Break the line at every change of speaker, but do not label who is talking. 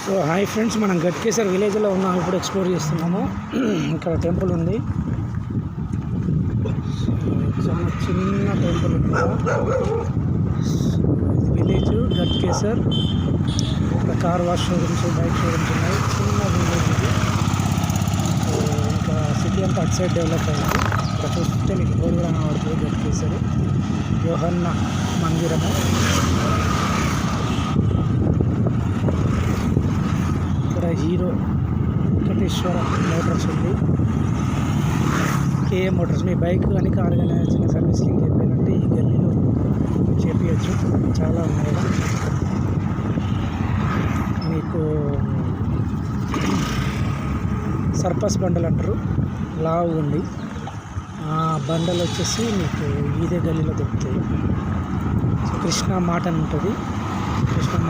So hi friends, మనం గట్కేసర్ విలేజ్లో ఉన్నాం. ఇప్పుడు ఎక్స్ప్లోర్ చేస్తున్నాము. ఇక్కడ టెంపుల్ ఉంది, చాలా చిన్న టెంపుల్ ఉంది. విలేజ్ గట్కేసర్. ఇక్కడ car wash showrooms, bike showrooms ఉన్నాయి. చిన్న విలేజ్ ఇది. సో ఇంకా సిటీ అంతా అటు సైడ్ డెవలప్ అయింది. ఇక్కడ చూస్తే మీకు బోర్డు కూడా కనబడుతుంది, గట్కేసర్ యోహన్న మందిరము. ఇక్కడ హీరో వెంకటేశ్వర మోటార్స్ ఉంది, కేఏ మోటార్స్. మీ బైక్ కానీ కార్ కానీ చిన్న సర్వీసింగ్ చెప్పాలంటే ఈ గల్లీలో చేపించచ్చు. చాలా ఉన్నాయి కదా. మీకు సర్పస్ బండలు అంటారు, లావు ఉంది. ఆ బండలు వచ్చేసి మీకు ఇదే గల్లీలో దొరుకుతాయి. సో కృష్ణ మాట అని ఉంటుంది. కృష్ణ